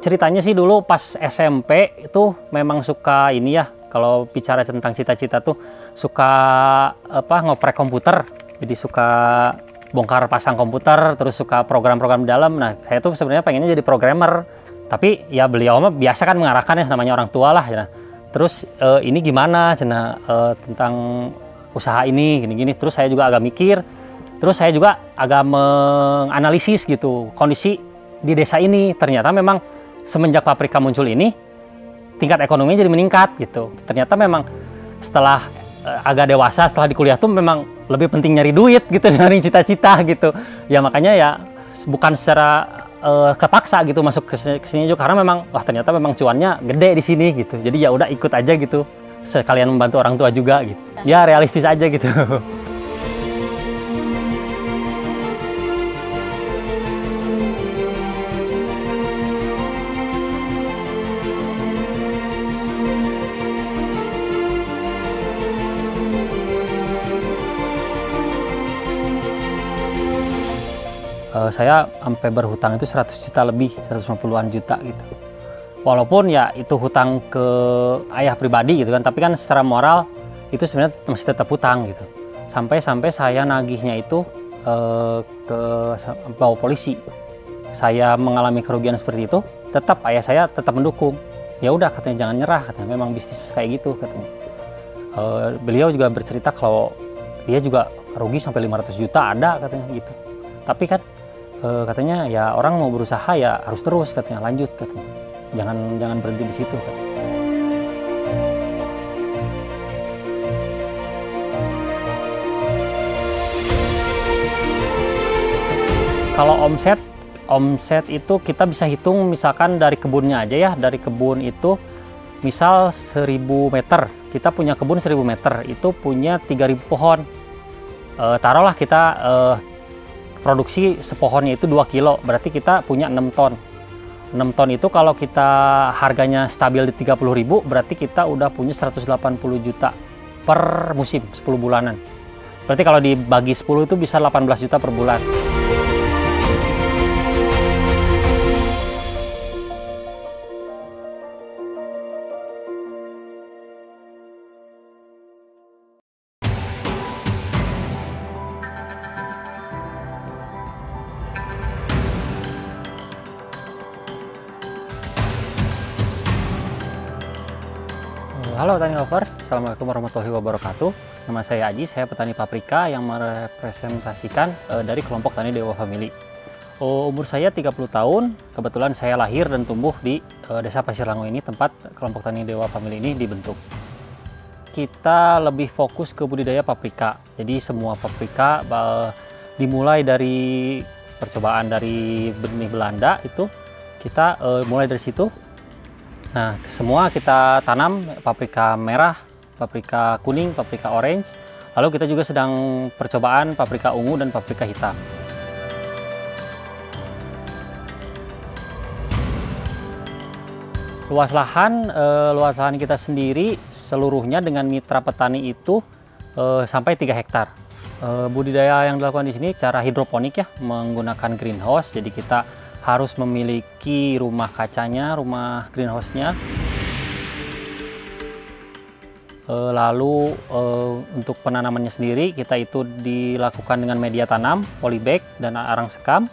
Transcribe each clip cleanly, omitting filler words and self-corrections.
Ceritanya sih dulu pas SMP itu memang suka ini ya, kalau bicara tentang cita-cita tuh suka ngoprek komputer. Jadi suka bongkar pasang komputer, terus suka program-program di dalam. Nah, saya tuh sebenarnya pengennya jadi programmer. Tapi ya beliau mah biasa kan mengarahkan ya, namanya orang tua lah ya. Terus ini gimana tentang usaha ini gini-gini. Terus saya juga agak mikir. Terus saya juga agak menganalisis gitu kondisi di desa ini. Ternyata memang semenjak paprika muncul ini tingkat ekonominya jadi meningkat gitu. Ternyata memang setelah agak dewasa, setelah di kuliah tuh memang lebih penting nyari duit gitu dari cita-cita gitu. Ya makanya ya bukan secara kepaksa gitu masuk ke sini juga, karena memang wah ternyata memang cuannya gede di sini gitu. Jadi ya udah ikut aja gitu. Sekalian membantu orang tua juga gitu. Ya realistis aja gitu. Saya sampai berhutang itu 100 juta lebih, 150-an juta gitu. Walaupun ya itu hutang ke ayah pribadi gitu kan, tapi kan secara moral itu sebenarnya masih tetap hutang gitu. Sampai saya nagihnya itu ke bawa polisi. Saya mengalami kerugian seperti itu, tetap ayah saya tetap mendukung. Ya udah katanya jangan nyerah, katanya memang bisnis kayak gitu katanya. Beliau juga bercerita kalau dia juga rugi sampai 500 juta ada katanya gitu. Tapi kan katanya ya orang mau berusaha ya harus terus katanya, lanjut katanya, jangan berhenti di situ katanya. Kalau omset itu kita bisa hitung misalkan dari kebunnya aja ya. Dari kebun itu misal 1000 meter, kita punya kebun 1000 meter itu punya 3000 pohon. Taruhlah kita produksi sepohonnya itu 2 kilo, berarti kita punya 6 ton. 6 ton itu kalau kita harganya stabil di 30.000, berarti kita udah punya 180 juta per musim, 10 bulanan. Berarti kalau dibagi 10 itu bisa 18 juta per bulan. Halo Tani Lovers, Assalamualaikum warahmatullahi wabarakatuh. Nama saya Aji, saya petani paprika yang merepresentasikan dari kelompok Tani Dewa Family. Umur saya 30 tahun, kebetulan saya lahir dan tumbuh di Desa Pasir Lango ini, tempat kelompok Tani Dewa Family ini dibentuk. Kita lebih fokus ke budidaya paprika, jadi semua paprika dimulai dari percobaan dari benih Belanda itu, kita mulai dari situ. Nah, semua kita tanam paprika merah, paprika kuning, paprika orange. Lalu kita juga sedang percobaan paprika ungu dan paprika hitam. Luas lahan kita sendiri seluruhnya dengan mitra petani itu sampai 3 hektar. Budidaya yang dilakukan di sini secara hidroponik ya, menggunakan greenhouse. Jadi kita harus memiliki rumah kacanya, rumah greenhouse-nya. Lalu untuk penanamannya sendiri kita itu dilakukan dengan media tanam, polybag dan arang sekam.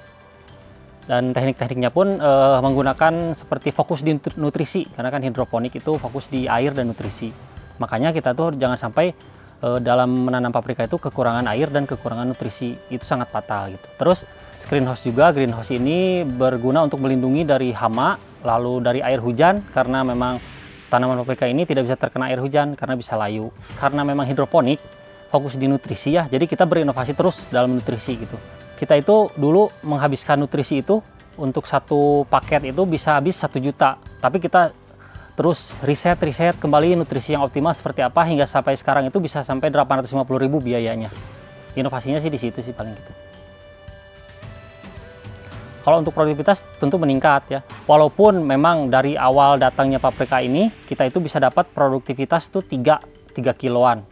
Dan teknik-tekniknya pun menggunakan seperti fokus di nutrisi, karena kan hidroponik itu fokus di air dan nutrisi. Makanya kita tuh jangan sampai dalam menanam paprika itu kekurangan air dan kekurangan nutrisi, itu sangat fatal gitu. Terus greenhouse juga, greenhouse ini berguna untuk melindungi dari hama, lalu dari air hujan, karena memang tanaman paprika ini tidak bisa terkena air hujan karena bisa layu. Karena memang hidroponik fokus di nutrisi ya, jadi kita berinovasi terus dalam nutrisi gitu. Kita itu dulu menghabiskan nutrisi itu untuk satu paket itu bisa habis 1 juta, tapi kita terus riset kembali nutrisi yang optimal seperti apa, hingga sampai sekarang itu bisa sampai 850.000 biayanya. Inovasinya sih di situ sih paling gitu. Kalau untuk produktivitas tentu meningkat ya. Walaupun memang dari awal datangnya paprika ini kita itu bisa dapat produktivitas tuh 3 kiloan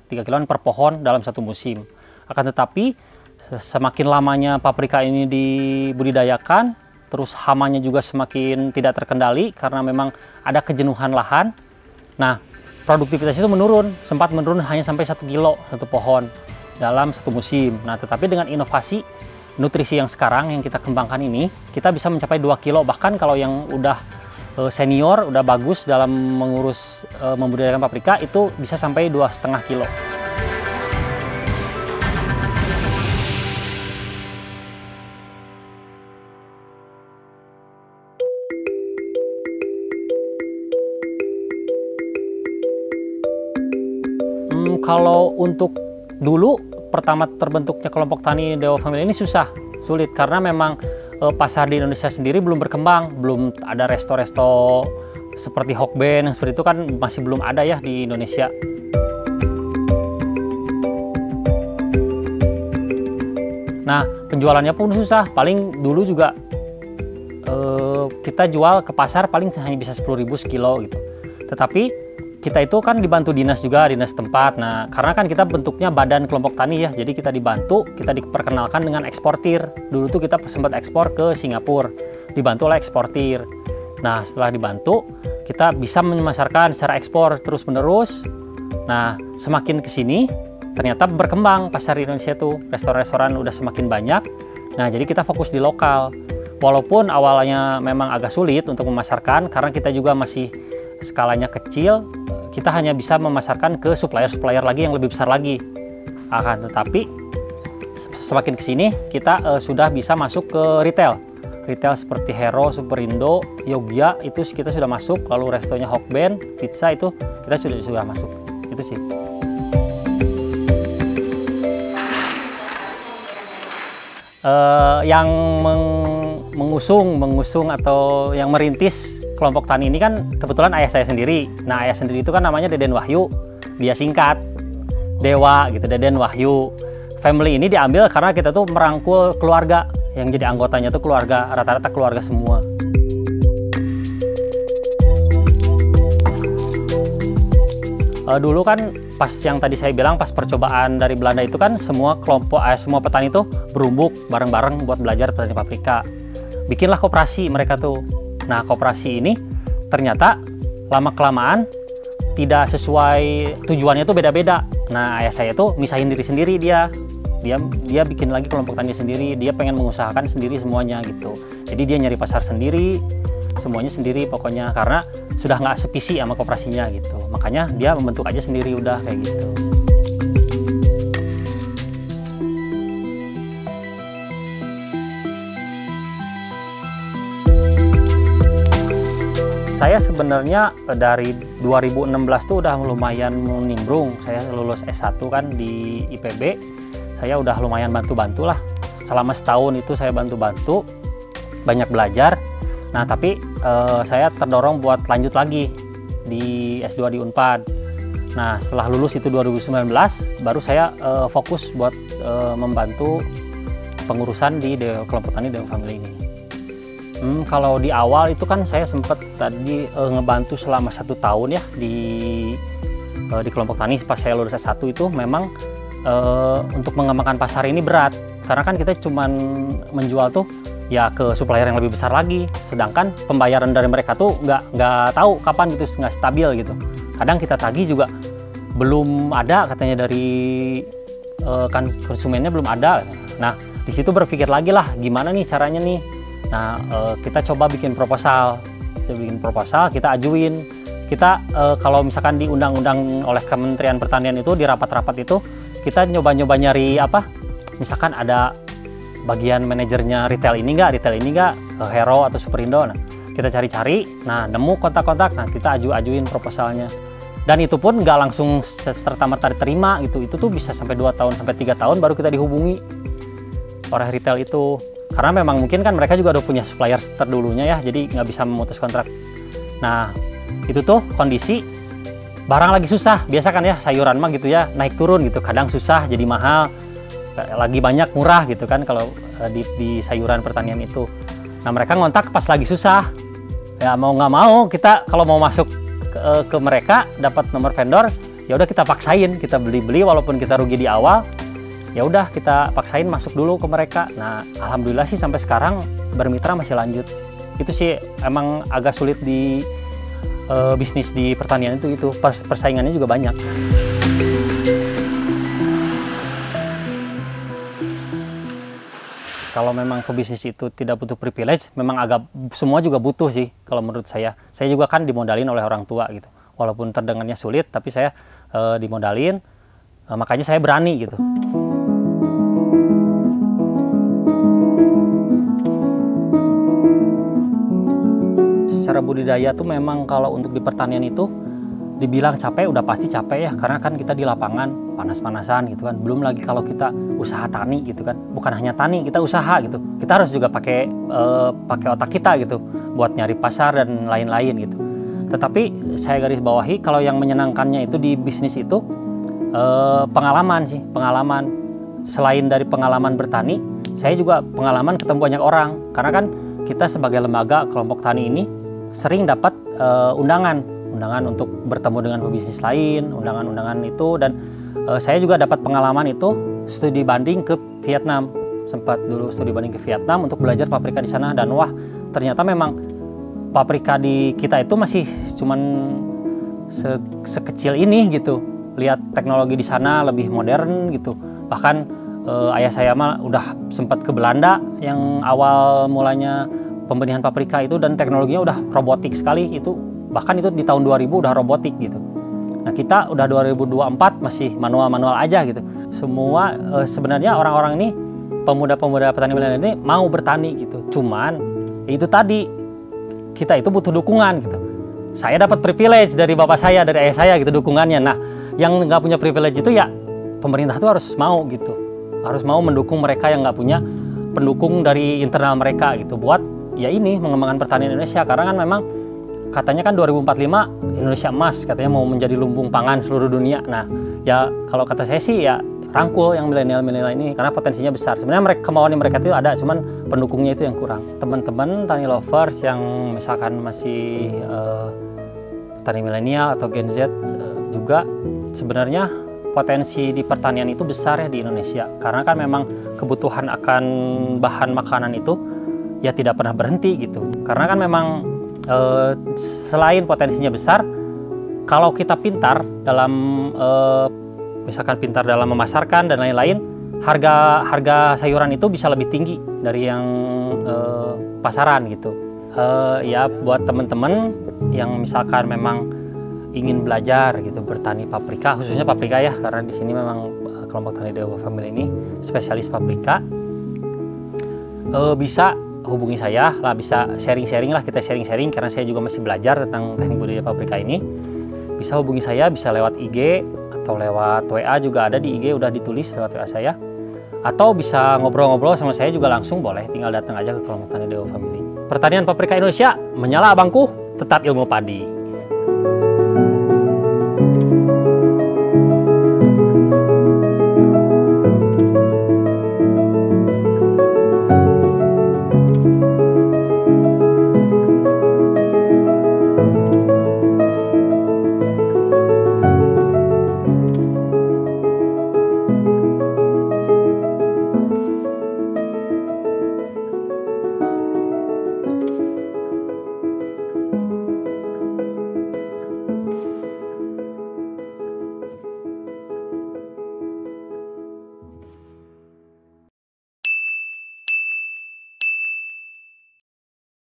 per pohon dalam satu musim. Akan tetapi semakin lamanya paprika ini dibudidayakan, terus hamanya juga semakin tidak terkendali karena memang ada kejenuhan lahan. Nah, produktivitas itu menurun, sempat menurun hanya sampai 1 kilo satu pohon dalam satu musim. Nah, tetapi dengan inovasi nutrisi yang sekarang yang kita kembangkan ini, kita bisa mencapai 2 kilo. Bahkan kalau yang udah senior, udah bagus dalam mengurus membudidayakan paprika, itu bisa sampai 2,5 kilo. Kalau untuk dulu pertama terbentuknya kelompok tani Dewa Family ini sulit karena memang pasar di Indonesia sendiri belum berkembang, belum ada resto-resto seperti Hokben yang seperti itu kan masih belum ada ya di Indonesia. Nah, penjualannya pun susah, paling dulu juga kita jual ke pasar paling hanya bisa 10.000 sekilo gitu. Tetapi kita itu kan dibantu dinas juga, dinas tempat. Nah, karena kan kita bentuknya badan kelompok tani ya, jadi kita dibantu, kita diperkenalkan dengan eksportir. Dulu tuh kita sempat ekspor ke Singapura, dibantu oleh eksportir. Nah, setelah dibantu, kita bisa memasarkan secara ekspor terus-menerus. Nah, semakin ke sini, ternyata berkembang pasar di Indonesia tuh, restoran-restoran udah semakin banyak. Nah, jadi kita fokus di lokal. Walaupun awalnya memang agak sulit untuk memasarkan, karena kita juga masih skalanya kecil, kita hanya bisa memasarkan ke supplier-supplier lagi yang lebih besar lagi. Akan tetapi semakin kesini kita sudah bisa masuk ke retail seperti Hero, Superindo, Yogya itu kita sudah masuk. Lalu restonya Hokben, pizza itu kita sudah masuk. Itu sih. Yang mengusung atau yang merintis kelompok tani ini kan kebetulan ayah saya sendiri. Nah, ayah sendiri itu kan namanya Deden Wahyu, dia singkat Dewa gitu, Deden Wahyu. Family ini diambil karena kita tuh merangkul keluarga, yang jadi anggotanya tuh keluarga, rata-rata keluarga semua. Dulu kan pas yang tadi saya bilang pas percobaan dari Belanda itu kan semua semua petani tuh berumbuk bareng-bareng buat belajar petani paprika. Bikinlah koperasi mereka tuh. Nah, koperasi ini ternyata lama-kelamaan tidak sesuai tujuannya tuh beda-beda. Nah, ayah saya tuh misahin diri sendiri dia bikin lagi kelompok tani sendiri, dia pengen mengusahakan sendiri semuanya gitu. Jadi dia nyari pasar sendiri, semuanya sendiri pokoknya karena sudah nggak sevisi sama koperasinya gitu. Makanya dia membentuk aja sendiri udah kayak gitu. Saya sebenarnya dari 2016 tuh udah lumayan nimbrung. Saya lulus S1 kan di IPB. Saya udah lumayan bantu-bantu lah. Selama setahun itu saya bantu-bantu, banyak belajar. Nah, tapi saya terdorong buat lanjut lagi di S2 di Unpad. Nah, setelah lulus itu 2019, baru saya fokus buat membantu pengurusan di kelompok tani Dewa Family ini. Kalau di awal itu kan saya sempat tadi ngebantu selama 1 tahun ya di kelompok tani pas saya lulus S1 itu memang untuk mengembangkan pasar ini berat karena kan kita cuman menjual tuh ya ke supplier yang lebih besar lagi, sedangkan pembayaran dari mereka tuh nggak tahu kapan gitu, nggak stabil gitu. Kadang kita tagih juga belum ada katanya dari kan konsumennya belum ada. Nah, di situ berpikir lagi lah gimana nih caranya nih. Nah, kita coba bikin proposal, kita ajuin. Kita kalau misalkan diundang-undang oleh Kementerian Pertanian itu di rapat-rapat itu kita nyoba-nyoba nyari apa? Misalkan ada bagian manajernya retail ini nggak, Hero atau Superindo. Nah, kita cari-cari, nah nemu kontak-kontak, nah kita ajuin proposalnya. Dan itu pun nggak langsung serta-merta diterima gitu. Itu tuh bisa sampai 2 tahun sampai 3 tahun baru kita dihubungi oleh retail itu. Karena memang mungkin kan mereka juga udah punya supplier terdulunya ya, jadi nggak bisa memutus kontrak. Nah, itu tuh kondisi barang lagi susah. Biasa kan ya sayuran mah gitu ya, naik turun gitu. Kadang susah jadi mahal, lagi banyak murah gitu kan kalau di sayuran pertanian itu. Nah, mereka ngontak pas lagi susah. Ya mau nggak mau kita kalau mau masuk ke mereka dapat nomor vendor, ya udah kita paksain, kita beli walaupun kita rugi di awal. ya udah kita paksain masuk dulu ke mereka. Nah, alhamdulillah sih sampai sekarang bermitra masih lanjut. Itu sih emang agak sulit di bisnis di pertanian itu persaingannya juga banyak. Kalau memang pebisnis itu tidak butuh privilege, memang agak semua juga butuh sih kalau menurut saya. Saya juga kan dimodalin oleh orang tua gitu. Walaupun terdengarnya sulit, tapi saya dimodalin, makanya saya berani gitu. Secara budidaya tuh memang kalau untuk di pertanian itu dibilang capek, udah pasti capek ya, karena kan kita di lapangan panas-panasan gitu kan. Belum lagi kalau kita usaha tani gitu kan, bukan hanya tani, kita usaha gitu. Kita harus juga pakai otak kita gitu buat nyari pasar dan lain-lain gitu. Tetapi saya garis bawahi kalau yang menyenangkannya itu di bisnis itu pengalaman sih, pengalaman. Selain dari pengalaman bertani, saya juga pengalaman ketemu banyak orang. Karena kan kita sebagai lembaga kelompok tani ini sering dapat undangan untuk bertemu dengan pebisnis lain, undangan itu, dan saya juga dapat pengalaman itu studi banding ke Vietnam. Sempat dulu studi banding ke Vietnam untuk belajar paprika di sana, dan wah ternyata memang paprika di kita itu masih cuman sekecil ini gitu. Lihat teknologi di sana lebih modern gitu. Bahkan ayah saya mah udah sempat ke Belanda yang awal mulanya pembenihan paprika itu, dan teknologinya udah robotik sekali itu. Bahkan itu di tahun 2000 udah robotik gitu. Nah kita udah 2024 masih manual-manual aja gitu. Semua sebenarnya orang-orang ini, pemuda-pemuda petani milenial ini mau bertani gitu. Cuman itu tadi, kita itu butuh dukungan gitu. Saya dapat privilege dari bapak saya, dari ayah saya gitu dukungannya. Nah yang nggak punya privilege itu ya pemerintah tuh harus mau gitu. Harus mau mendukung mereka yang nggak punya pendukung dari internal mereka gitu. Buat ya ini mengembangkan pertanian Indonesia. Karena kan memang katanya kan 2045 Indonesia emas, katanya mau menjadi lumbung pangan seluruh dunia. Nah ya kalau kata saya sih ya rangkul yang milenial ini, karena potensinya besar. Sebenarnya kemauan mereka itu ada, cuman pendukungnya itu yang kurang. Teman-teman tani lovers yang misalkan masih tani milenial atau Gen Z juga, sebenarnya potensi di pertanian itu besar ya di Indonesia. Karena kan memang kebutuhan akan bahan makanan itu ya tidak pernah berhenti gitu. Karena kan memang selain potensinya besar, kalau kita pintar dalam misalkan pintar dalam memasarkan dan lain-lain, harga sayuran itu bisa lebih tinggi dari yang pasaran gitu. Ya buat teman-teman yang misalkan memang ingin belajar gitu bertani paprika, khususnya paprika ya, karena di sini memang kelompok tani Dewa Family ini spesialis paprika, bisa hubungi saya lah, bisa sharing-sharing lah, kita sharing-sharing karena saya juga masih belajar tentang teknik budidaya paprika ini. Bisa hubungi saya, bisa lewat IG atau lewat WA juga ada, di IG udah ditulis lewat WA saya. Atau bisa ngobrol-ngobrol sama saya juga langsung, boleh, tinggal datang aja ke kelompok tani Dewa Family. Pertanian paprika Indonesia menyala abangku, tetap ilmu padi.